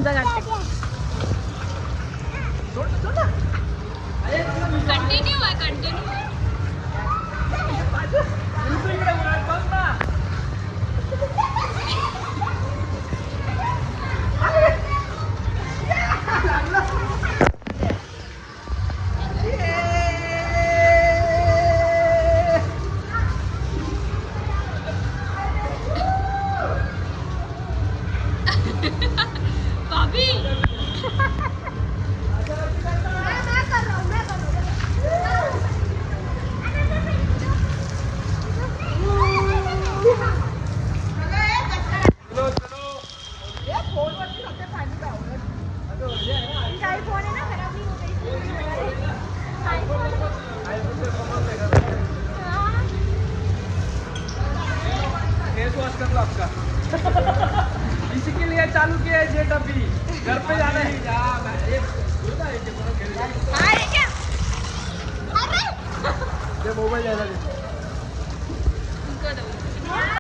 तुमचा काढते कंटिन्यू आहे कंटिन्यू भाभी आपका इसी के लिए चालू किया है जेट अभी घर पे जाना है मोबाइल